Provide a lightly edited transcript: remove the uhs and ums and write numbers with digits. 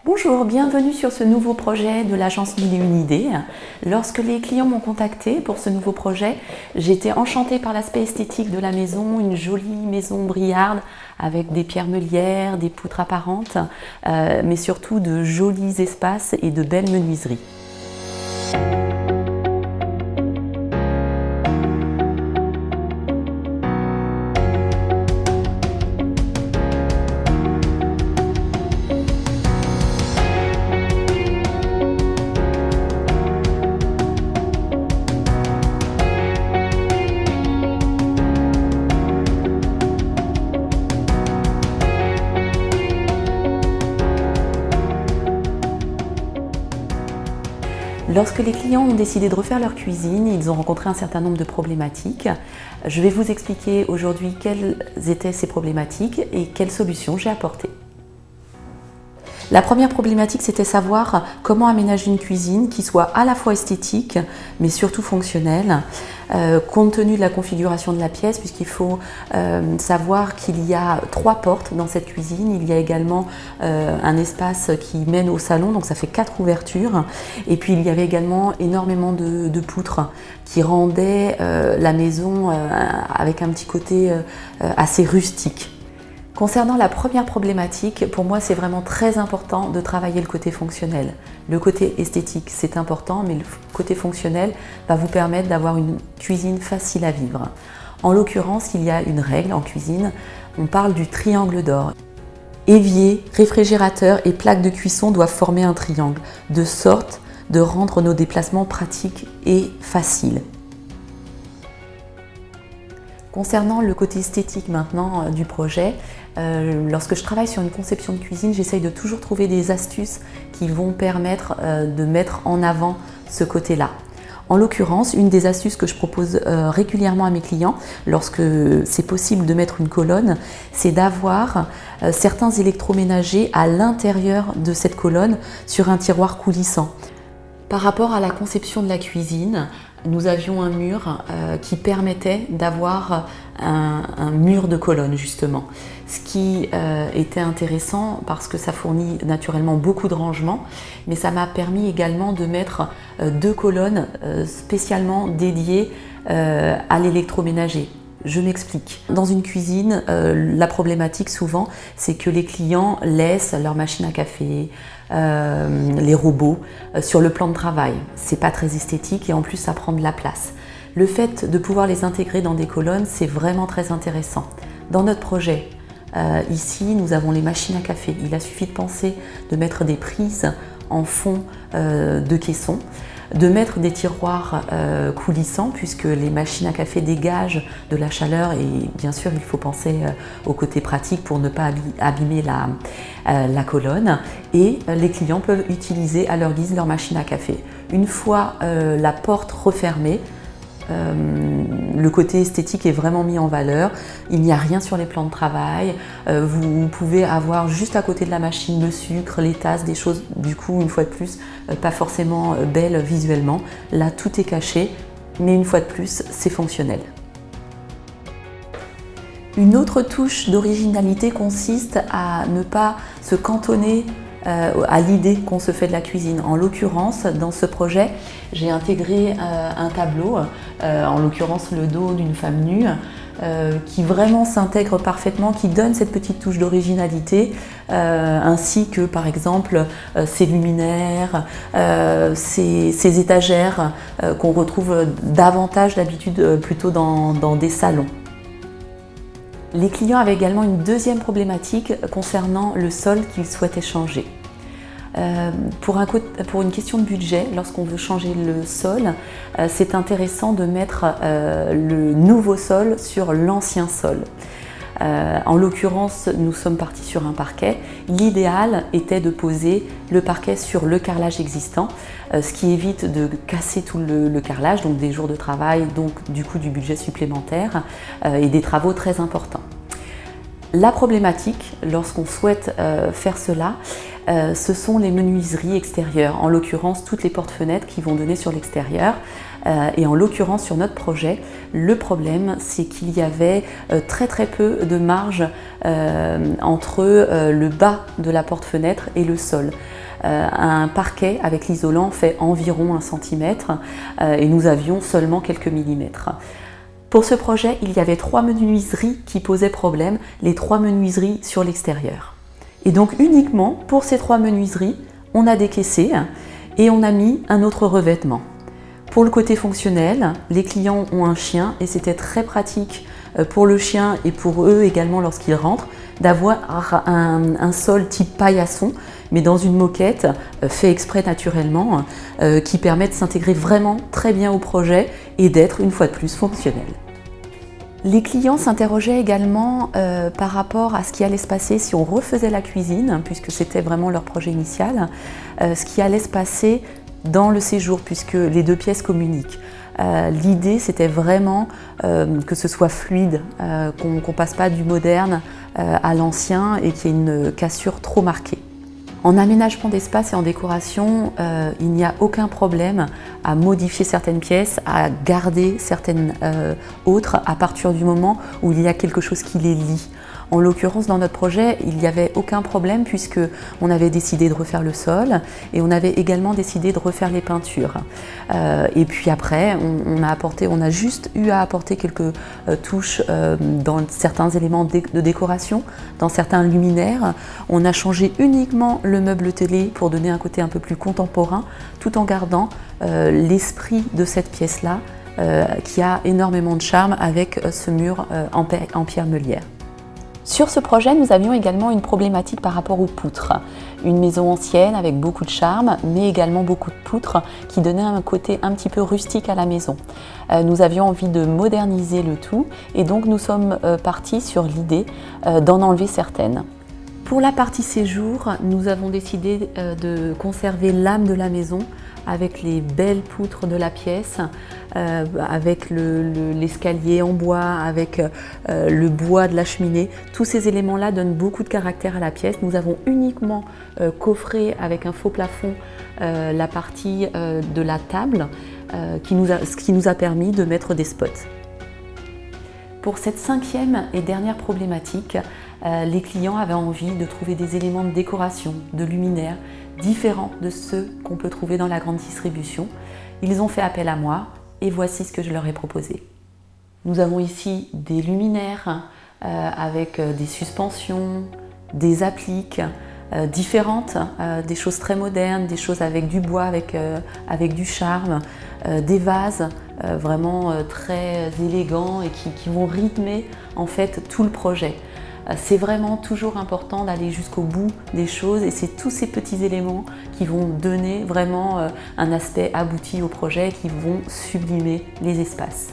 Bonjour, bienvenue sur ce nouveau projet de l'agence 1001 idées. Lorsque les clients m'ont contacté pour ce nouveau projet, j'étais enchantée par l'aspect esthétique de la maison, une jolie maison briarde avec des pierres meulières, des poutres apparentes, mais surtout de jolis espaces et de belles menuiseries. Lorsque les clients ont décidé de refaire leur cuisine, ils ont rencontré un certain nombre de problématiques. Je vais vous expliquer aujourd'hui quelles étaient ces problématiques et quelles solutions j'ai apportées. La première problématique, c'était savoir comment aménager une cuisine qui soit à la fois esthétique, mais surtout fonctionnelle, compte tenu de la configuration de la pièce, puisqu'il faut savoir qu'il y a 3 portes dans cette cuisine. Il y a également un espace qui mène au salon, donc ça fait 4 ouvertures. Et puis il y avait également énormément de poutres qui rendaient la maison avec un petit côté assez rustique. Concernant la première problématique, pour moi c'est vraiment très important de travailler le côté fonctionnel. Le côté esthétique c'est important, mais le côté fonctionnel va vous permettre d'avoir une cuisine facile à vivre. En l'occurrence, il y a une règle en cuisine, on parle du triangle d'or. Évier, réfrigérateur et plaque de cuisson doivent former un triangle, de sorte de rendre nos déplacements pratiques et faciles. Concernant le côté esthétique maintenant du projet, lorsque je travaille sur une conception de cuisine, j'essaye de toujours trouver des astuces qui vont permettre de mettre en avant ce côté-là. En l'occurrence, une des astuces que je propose régulièrement à mes clients, lorsque c'est possible de mettre une colonne, c'est d'avoir certains électroménagers à l'intérieur de cette colonne sur un tiroir coulissant. Par rapport à la conception de la cuisine, nous avions un mur qui permettait d'avoir un mur de colonnes justement. Ce qui était intéressant parce que ça fournit naturellement beaucoup de rangement, mais ça m'a permis également de mettre 2 colonnes spécialement dédiées à l'électroménager. Je m'explique. Dans une cuisine, la problématique souvent, c'est que les clients laissent leur machine à café, les robots sur le plan de travail. C'est pas très esthétique et en plus ça prend de la place. Le fait de pouvoir les intégrer dans des colonnes, c'est vraiment très intéressant. Dans notre projet, ici, nous avons les machines à café. Il a suffi de penser de mettre des prises en fond de caisson, de mettre des tiroirs coulissants puisque les machines à café dégagent de la chaleur et bien sûr il faut penser au côté pratique pour ne pas abîmer la colonne, et les clients peuvent utiliser à leur guise leur machine à café. Une fois la porte refermée, le côté esthétique est vraiment mis en valeur. Il n'y a rien sur les plans de travail. Vous pouvez avoir juste à côté de la machine le sucre, les tasses, des choses du coup une fois de plus pas forcément belles visuellement. Là tout est caché, mais une fois de plus c'est fonctionnel. Une autre touche d'originalité consiste à ne pas se cantonner à l'idée qu'on se fait de la cuisine. En l'occurrence, dans ce projet, j'ai intégré un tableau, en l'occurrence le dos d'une femme nue, qui vraiment s'intègre parfaitement, qui donne cette petite touche d'originalité, ainsi que par exemple ces luminaires, ces étagères qu'on retrouve davantage d'habitude plutôt dans des salons. Les clients avaient également une deuxième problématique concernant le sol qu'ils souhaitaient changer. Pour une question de budget, lorsqu'on veut changer le sol, c'est intéressant de mettre le nouveau sol sur l'ancien sol. En l'occurrence, nous sommes partis sur un parquet. L'idéal était de poser le parquet sur le carrelage existant, ce qui évite de casser tout le carrelage, donc des jours de travail, donc du coup du budget supplémentaire et des travaux très importants. La problématique, lorsqu'on souhaite faire cela, ce sont les menuiseries extérieures, en l'occurrence toutes les portes-fenêtres qui vont donner sur l'extérieur. Et en l'occurrence sur notre projet, le problème c'est qu'il y avait très peu de marge entre le bas de la porte-fenêtre et le sol. Un parquet avec l'isolant fait environ 1 cm et nous avions seulement quelques millimètres. Pour ce projet, il y avait 3 menuiseries qui posaient problème, les 3 menuiseries sur l'extérieur. Et donc uniquement pour ces 3 menuiseries, on a décaissé et on a mis un autre revêtement. Pour le côté fonctionnel, les clients ont un chien et c'était très pratique pour le chien et pour eux également lorsqu'ils rentrent d'avoir un sol type paillasson mais dans une moquette fait exprès naturellement qui permet de s'intégrer vraiment très bien au projet et d'être une fois de plus fonctionnel. Les clients s'interrogeaient également par rapport à ce qui allait se passer si on refaisait la cuisine, puisque c'était vraiment leur projet initial, ce qui allait se passer dans le séjour, puisque les 2 pièces communiquent. L'idée, c'était vraiment que ce soit fluide, qu'on ne passe pas du moderne à l'ancien et qu'il y ait une cassure trop marquée. En aménagement d'espace et en décoration, il n'y a aucun problème à modifier certaines pièces, à garder certaines autres à partir du moment où il y a quelque chose qui les lie. En l'occurrence, dans notre projet, il n'y avait aucun problème puisque on avait décidé de refaire le sol et on avait également décidé de refaire les peintures. Et puis après, on a juste eu à apporter quelques touches dans certains éléments de décoration, dans certains luminaires. On a changé uniquement le meuble télé pour donner un côté un peu plus contemporain, tout en gardant l'esprit de cette pièce-là, qui a énormément de charme avec ce mur en pierre meulière. Sur ce projet, nous avions également une problématique par rapport aux poutres. Une maison ancienne avec beaucoup de charme, mais également beaucoup de poutres qui donnaient un côté un petit peu rustique à la maison. Nous avions envie de moderniser le tout et donc nous sommes partis sur l'idée d'en enlever certaines. Pour la partie séjour, nous avons décidé de conserver l'âme de la maison avec les belles poutres de la pièce, avec l'escalier en bois, avec le bois de la cheminée. Tous ces éléments-là donnent beaucoup de caractère à la pièce. Nous avons uniquement coffré avec un faux plafond la partie de la table, ce qui nous a permis de mettre des spots. Pour cette 5e et dernière problématique, les clients avaient envie de trouver des éléments de décoration, de luminaires, différents de ceux qu'on peut trouver dans la grande distribution. Ils ont fait appel à moi et voici ce que je leur ai proposé. Nous avons ici des luminaires avec des suspensions, des appliques différentes, des choses très modernes, des choses avec du bois, avec du charme, des vases vraiment très élégants et qui vont rythmer en fait tout le projet. C'est vraiment toujours important d'aller jusqu'au bout des choses et c'est tous ces petits éléments qui vont donner vraiment un aspect abouti au projet et qui vont sublimer les espaces.